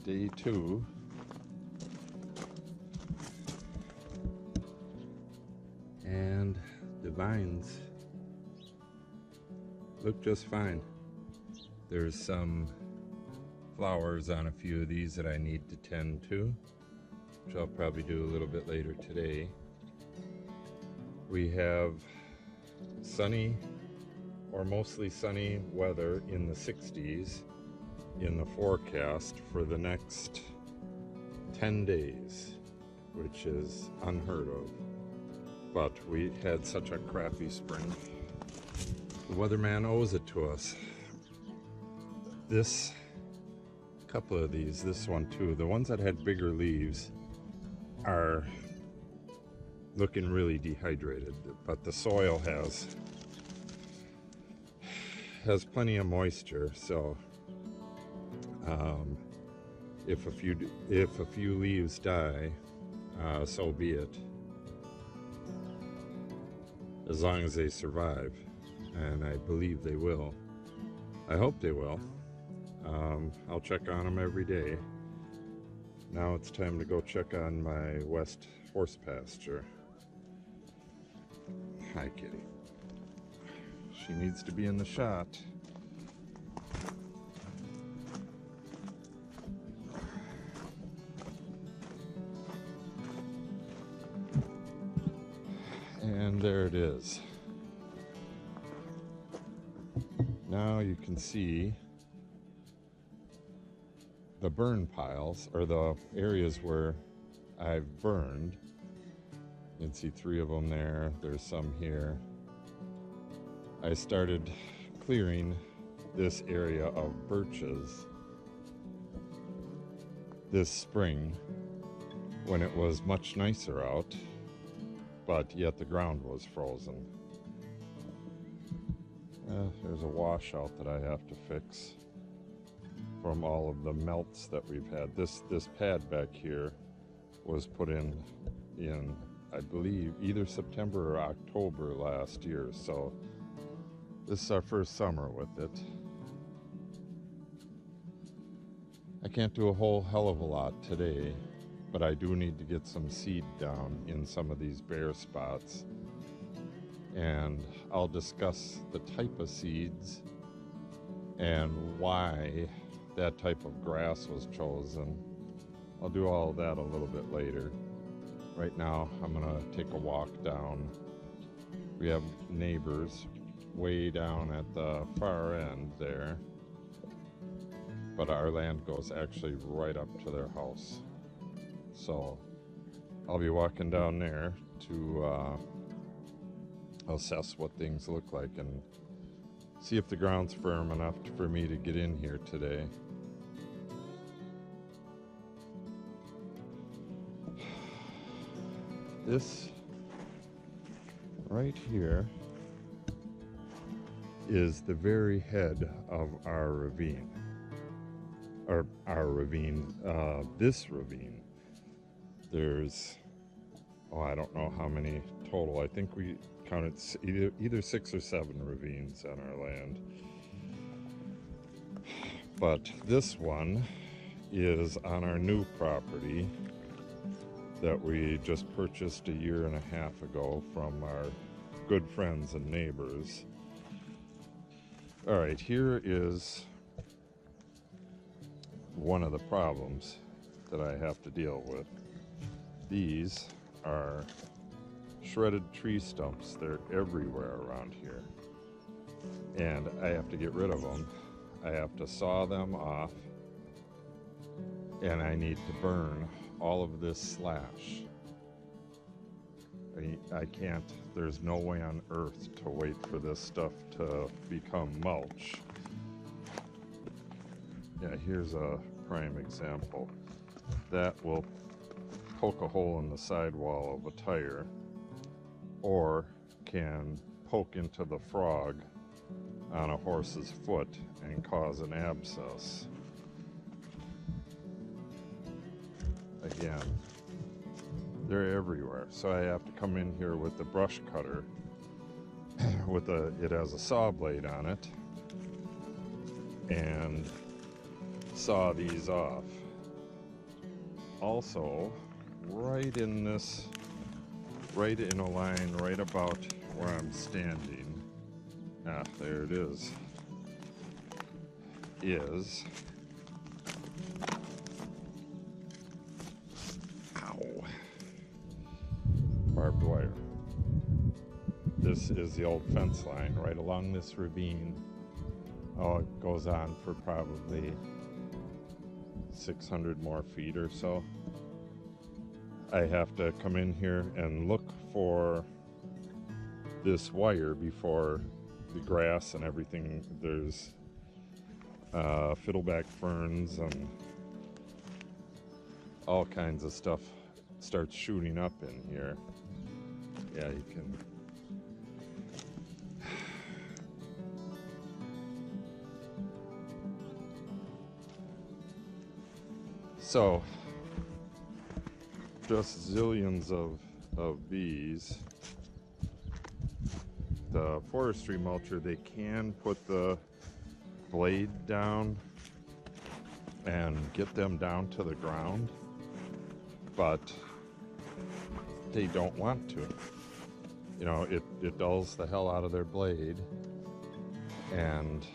Day 2. And the vines look just fine. There's some flowers on a few of these that I need to tend to, which I'll probably do a little bit later today. We have sunny or mostly sunny weather in the 60s in the forecast for the next 10 days, which is unheard of. But we had such a crappy spring. The weatherman owes it to us. This couple of these, this one too, the ones that had bigger leaves are looking really dehydrated, but the soil has plenty of moisture, so if a few leaves die, so be it, as long as they survive, and I believe they will. I hope they will. I'll check on them every day. Now it's time to go check on my west horse pasture. Hi, kitty. She needs to be in the shot. And there it is. Now you can see the burn piles, or the areas where I've burned. You can see 3 of them there. There's some here. I started clearing this area of birches this spring when it was much nicer out, but yet the ground was frozen. There's a washout that I have to fix from all of the melts that we've had. This pad back here was put in I believe either September or October last year, so this is our first summer with it. I can't do a whole hell of a lot today, but I do need to get some seed down in some of these bare spots, and I'll discuss the type of seeds and why that type of grass was chosen. I'll do all of that a little bit later. Right now I'm gonna take a walk down. We have neighbors way down at the far end there, but our land goes actually right up to their house. So I'll be walking down there to assess what things look like and see if the ground's firm enough for me to get in here today. This right here is the very head of our ravine, or this ravine. There's, I don't know how many total. I think we counted either 6 or 7 ravines on our land. But this one is on our new property that we just purchased a year and a half ago from our good friends and neighbors. All right, here is one of the problems that I have to deal with. These are shredded tree stumps. They're everywhere around here, and I have to get rid of them. I have to saw them off, and I need to burn all of this slash. I can't, there's no way on earth to wait for this stuff to become mulch. Yeah, here's a prime example. That will poke a hole in the sidewall of a tire, or can poke into the frog on a horse's foot and cause an abscess. Again, they're everywhere, so I have to come in here with the brush cutter with it has a saw blade on it, and saw these off. Also, right in a line right about where I'm standing, there it is ow, barbed wire. This is the old fence line right along this ravine. Oh, it goes on for probably 600 more feet or so. I have to come in here and look for this wire before the grass and everything. There's fiddleback ferns and all kinds of stuff starts shooting up in here. Yeah, you can. So, just zillions of bees. The forestry mulcher, they can put the blade down and get them down to the ground, but they don't want to. You know, it dulls the hell out of their blade, and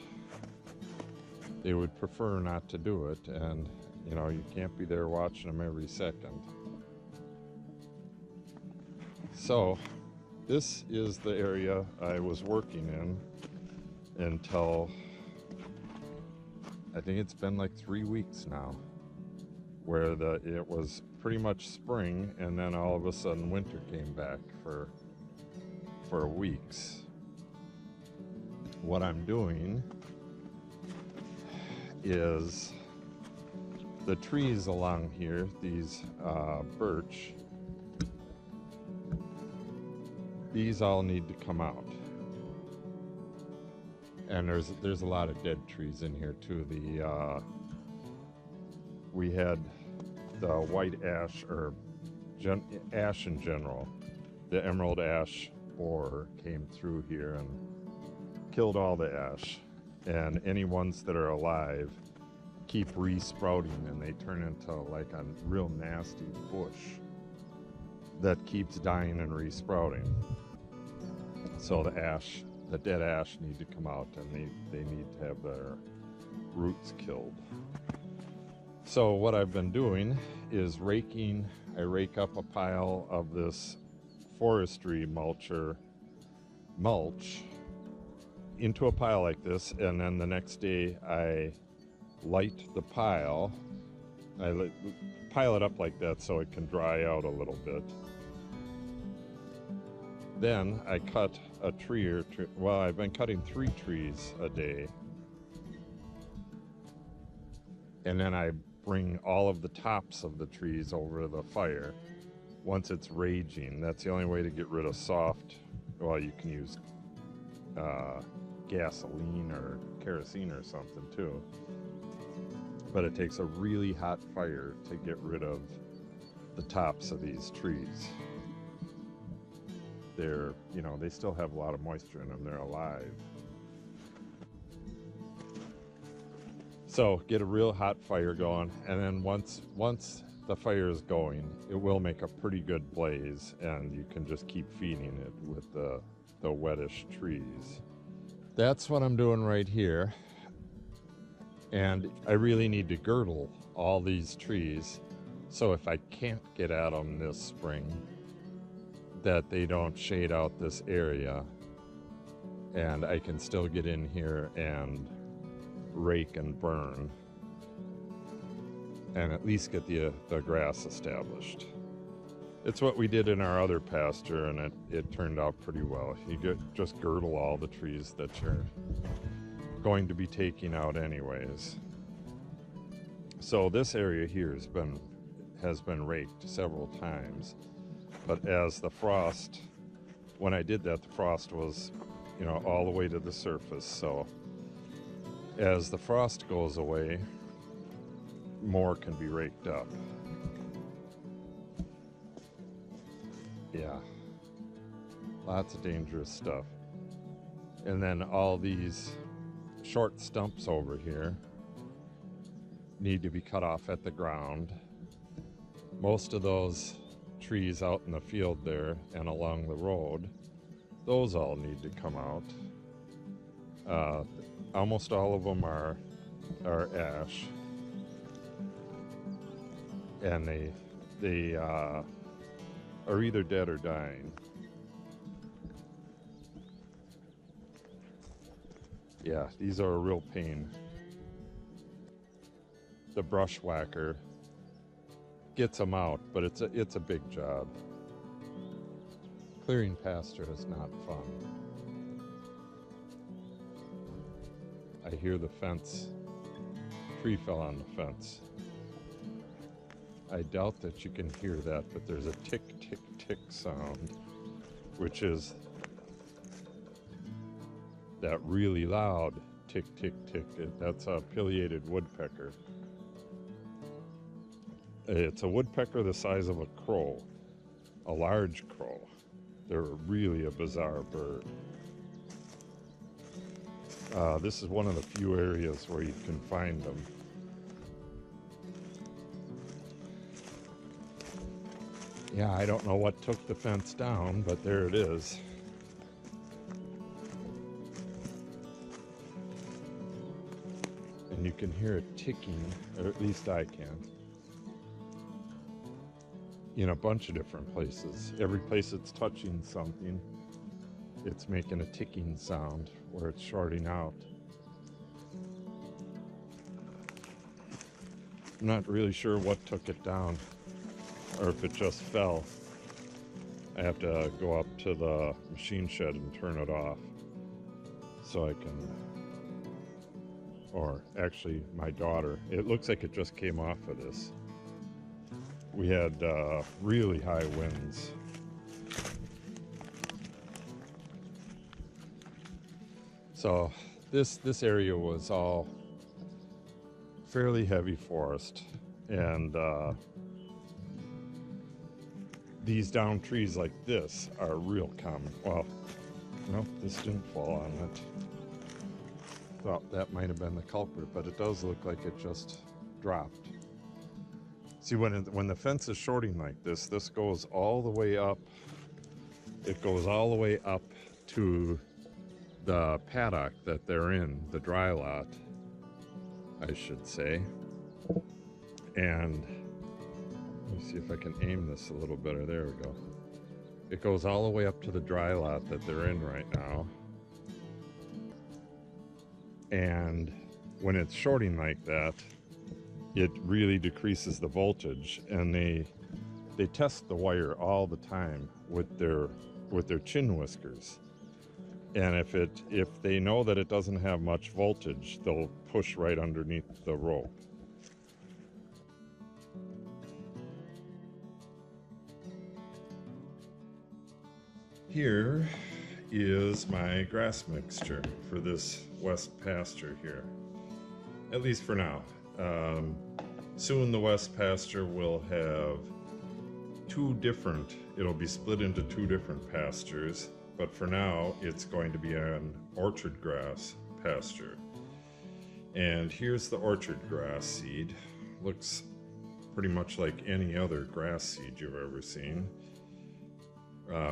they would prefer not to do it, and you know, you can't be there watching them every second. So, this is the area I was working in until, I think it's been like 3 weeks now, where it was pretty much spring, and then all of a sudden winter came back for weeks. What I'm doing is the trees along here, these birch, these all need to come out. And there's a lot of dead trees in here too. We had the white ash, or ash in general. The emerald ash borer came through here and killed all the ash. And any ones that are alive keep re-sprouting, and they turn into like a real nasty bush that keeps dying and re-sprouting. So the dead ash need to come out, and they need to have their roots killed. So what I've been doing is raking. I rake up a pile of this forestry mulch into a pile like this, and then the next day I light the pile. I pile it up like that so it can dry out a little bit. Then I cut a tree or two. Well, I've been cutting 3 trees a day. And then I bring all of the tops of the trees over the fire once it's raging. That's the only way to get rid of soft. Well, you can use gasoline or kerosene or something too. But it takes a really hot fire to get rid of the tops of these trees. They're, you know, they still have a lot of moisture in them. They're alive. So get a real hot fire going, and then once the fire is going, it will make a pretty good blaze, and you can just keep feeding it with the wettish trees. That's what I'm doing right here. And I really need to girdle all these trees, so if I can't get at them this spring, that they don't shade out this area, and I can still get in here and rake and burn, and at least get the grass established. It's what we did in our other pasture, and it turned out pretty well. You just girdle all the trees that you're going to be taking out anyways. So this area here has been raked several times, but as the frost, when I did that, the frost was, you know, all the way to the surface. So as the frost goes away, more can be raked up. Yeah, lots of dangerous stuff. And then all these short stumps over here need to be cut off at the ground. Most of those trees out in the field there and along the road, those all need to come out. Almost all of them are ash, and they are either dead or dying. Yeah, these are a real pain. The brush whacker gets them out, but it's a big job. Clearing pasture is not fun. I hear the fence. Tree fell on the fence. I doubt that you can hear that, but there's a tick, tick, tick sound, which is that really loud tick, tick, tick. That's a pileated woodpecker. It's a woodpecker the size of a crow, a large crow. They're really a bizarre bird. This is one of the few areas where you can find them. Yeah, I don't know what took the fence down, but there it is. And you can hear it ticking, or at least I can, in a bunch of different places. Every place it's touching something, it's making a ticking sound where it's shorting out. I'm not really sure what took it down, or if it just fell. I have to go up to the machine shed and turn it off so I can, or actually my daughter, it looks like it just came off of this. We had really high winds. So this area was all fairly heavy forest, and these down trees like this are real common. Well, no, this didn't fall on it. Thought that might have been the culprit, but it does look like it just dropped. See, when the fence is shorting like this goes all the way up. It goes all the way up to the paddock that they're in, the dry lot, I should say. And let me see if I can aim this a little better. There we go. It goes all the way up to the dry lot that they're in right now. And when it's shorting like that, it really decreases the voltage, and they test the wire all the time with their chin whiskers. And if they know that it doesn't have much voltage, they'll push right underneath the rope. Here is my grass mixture for this west pasture here, at least for now. Soon the west pasture will have it'll be split into two different pastures, but for now it's going to be an orchard grass pasture. And here's the orchard grass seed. Looks pretty much like any other grass seed you've ever seen.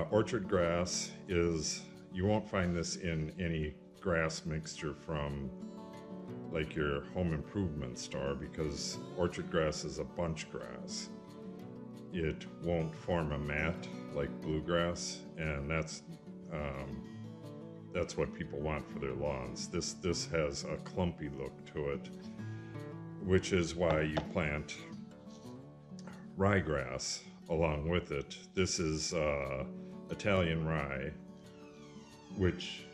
Orchard grass you won't find this in any grass mixture from like your home improvement store, because orchard grass is a bunch grass. It won't form a mat like bluegrass, and that's what people want for their lawns. This has a clumpy look to it, which is why you plant ryegrass along with it. This is Italian rye, which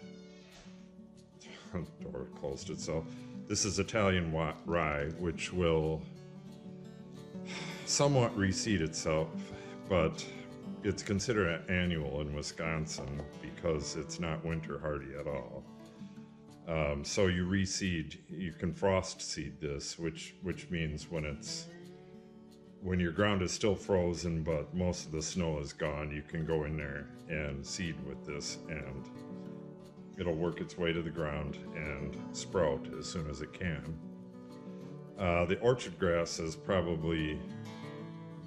the door closed itself. This is Italian rye, which will somewhat reseed itself, but it's considered an annual in Wisconsin because it's not winter hardy at all. So you reseed, you can frost seed this, which means when your ground is still frozen but most of the snow is gone, you can go in there and seed with this, and it'll work its way to the ground and sprout as soon as it can. The orchard grass is probably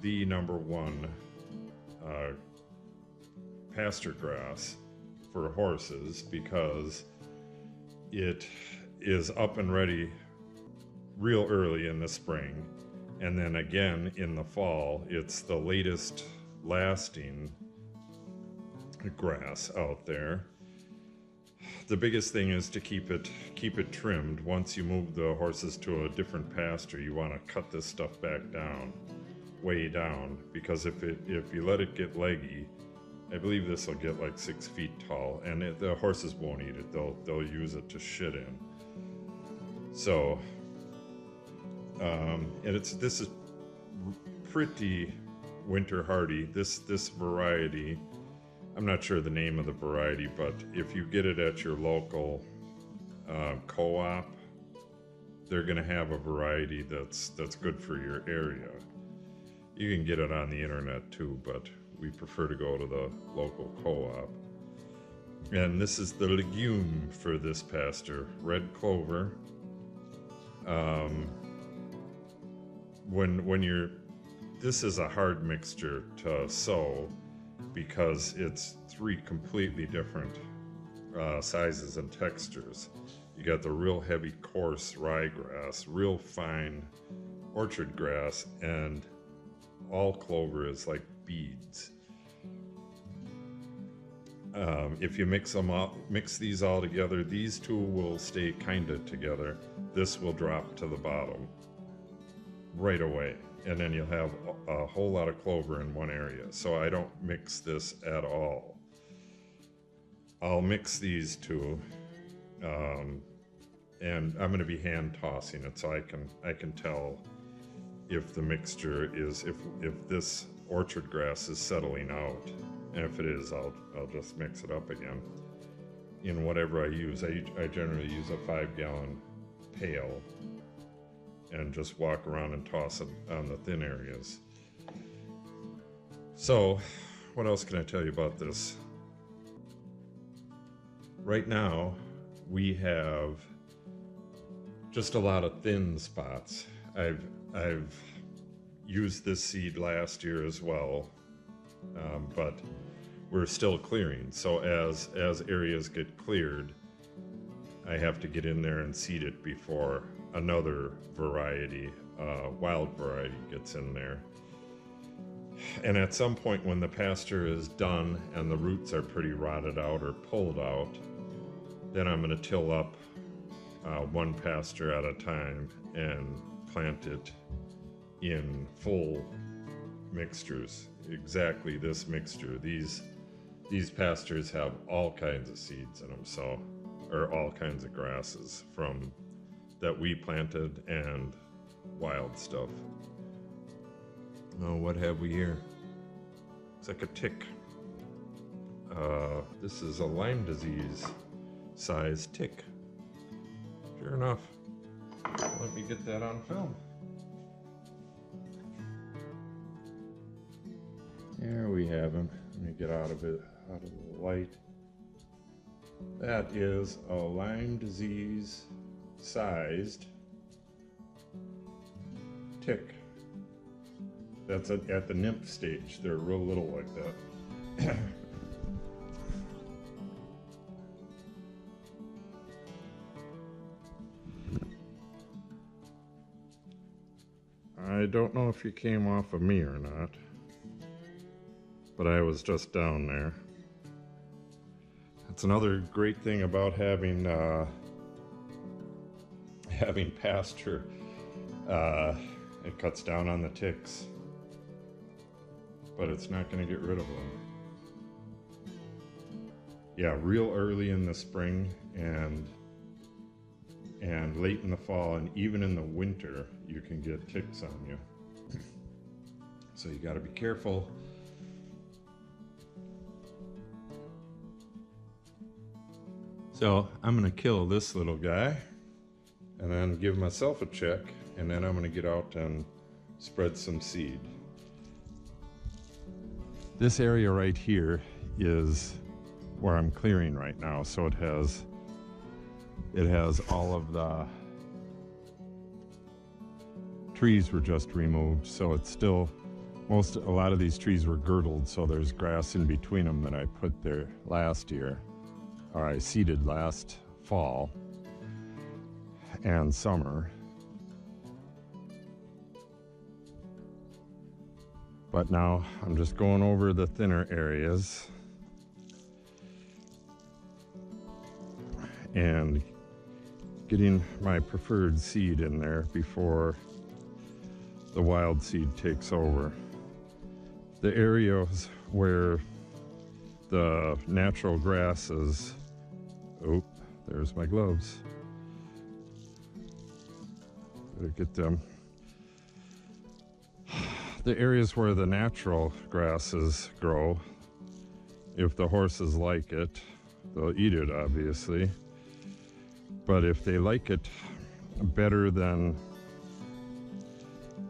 the #1 pasture grass for horses because it is up and ready real early in the spring, and then again in the fall. It's the latest lasting grass out there. The biggest thing is to keep it trimmed. Once you move the horses to a different pasture, you want to cut this stuff back down, way down, because if you let it get leggy, I believe this will get like 6 feet tall, and the horses won't eat it. They'll use it to shit in. So, and this is pretty winter hardy. This variety, I'm not sure the name of the variety, but if you get it at your local co-op, they're going to have a variety that's good for your area. You can get it on the internet too, but we prefer to go to the local co-op. And this is the legume for this pasture, red clover. This is a hard mixture to sow because it's 3 completely different sizes and textures. You got the real heavy, coarse ryegrass, real fine orchard grass, and all clover is like beads. If you mix these all together, these two will stay kinda together. This will drop to the bottom right away, and then you'll have a whole lot of clover in one area. So I don't mix this at all. I'll mix these two, and I'm going to be hand tossing it so I can tell if the mixture is, if this orchard grass is settling out. And if it is, I'll just mix it up again in whatever I use. I generally use a 5-gallon pail and just walk around and toss it on the thin areas. So, what else can I tell you about this? Right now, we have just a lot of thin spots. I've used this seed last year as well, but we're still clearing. So as areas get cleared, I have to get in there and seed it before another variety, wild variety, gets in there. And at some point when the pasture is done and the roots are pretty rotted out or pulled out, then I'm going to till up one pasture at a time and plant it in full mixtures. Exactly this mixture. These pastures have all kinds of seeds in them, so, or all kinds of grasses from that we planted and wild stuff. Oh, what have we here? It's like a tick. This is a Lyme disease size tick. Sure enough. Let me get that on film. There we have him. Let me get out of the light. That is a Lyme disease sized tick. That's at the nymph stage. They're real little like that. I don't know if he came off of me or not, but I was just down there. That's another great thing about having pasture. It cuts down on the ticks, but it's not going to get rid of them. Yeah, real early in the spring and late in the fall and even in the winter, you can get ticks on you. So you got to be careful. So I'm going to kill this little guy and then give myself a check, and then I'm going to get out and spread some seed. This area right here is where I'm clearing right now. So it has all of the trees were just removed, so it's still a lot of these trees were girdled, so there's grass in between them that I put there last year, or I seeded last fall and summer. But now I'm just going over the thinner areas and getting my preferred seed in there before the wild seed takes over. The areas where the natural grasses, oh, there's my gloves. Gotta get them. The areas where the natural grasses grow, if the horses like it, they'll eat it, obviously. But if they like it better than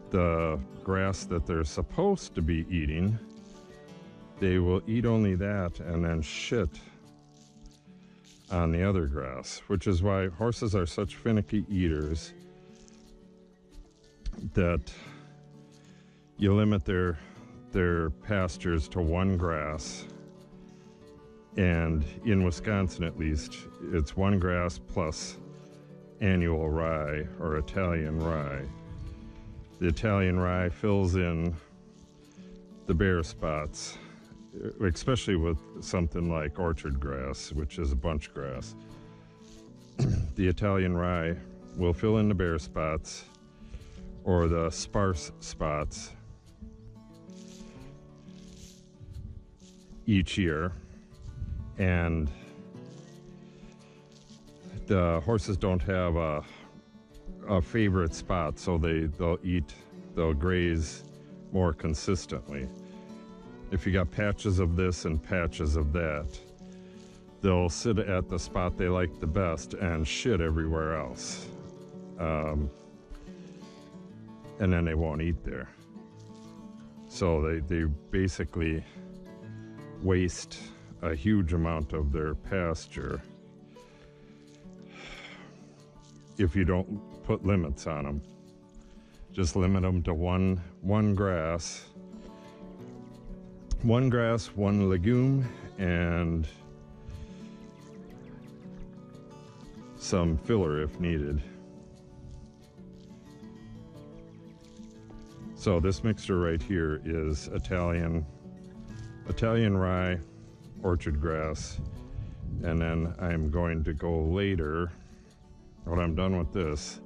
the grass that they're supposed to be eating, they will eat only that and then shit on the other grass, which is why horses are such finicky eaters, that you limit their pastures to one grass. And in Wisconsin, at least, it's one grass plus annual rye or Italian rye. The Italian rye fills in the bare spots, especially with something like orchard grass, which is a bunch grass. The Italian rye will fill in the bare spots or the sparse spots each year. And the horses don't have a favorite spot, so they'll graze more consistently. If you got patches of this and patches of that, they'll sit at the spot they like the best and shit everywhere else. And then they won't eat there. So they basically waste a huge amount of their pasture if you don't put limits on them. Just limit them to one grass, one legume, and some filler if needed. So this mixture right here is Italian rye, orchard grass, and then I'm going to go later, when I'm done with this,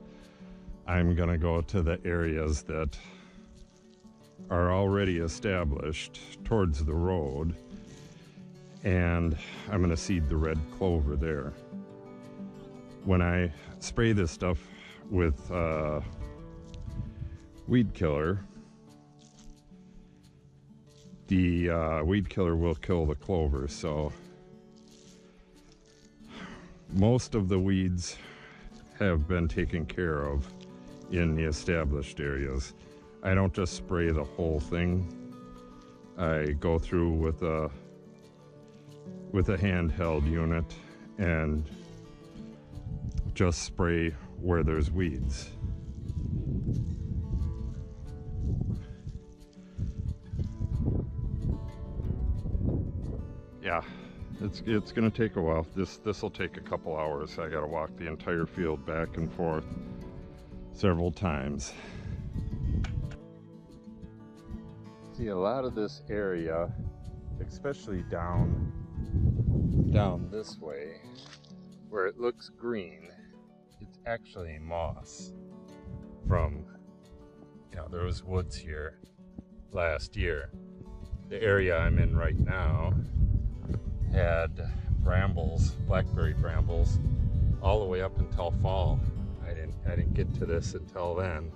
I'm gonna go to the areas that are already established towards the road, and I'm gonna seed the red clover there. When I spray this stuff with weed killer, the weed killer will kill the clover, so most of the weeds have been taken care of in the established areas. I don't just spray the whole thing. I go through with a handheld unit and just spray where there's weeds. Yeah, it's gonna take a while. This will take a couple hours. I gotta walk the entire field back and forth several times. See, a lot of this area, especially down this way, where it looks green, it's actually moss from, there was woods here last year. The area I'm in right now had brambles, blackberry brambles, all the way up until fall. I didn't get to this until then.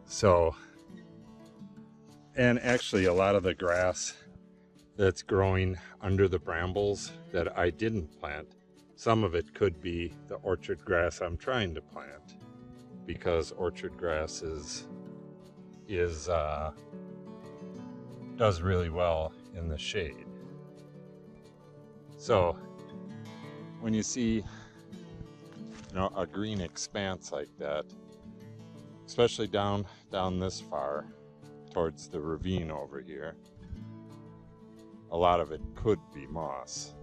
So, and actually a lot of the grass that's growing under the brambles that I didn't plant, some of it could be the orchard grass I'm trying to plant, because orchard grass does really well in the shade. So when you see, a green expanse like that, especially down this far towards the ravine over here, a lot of it could be moss.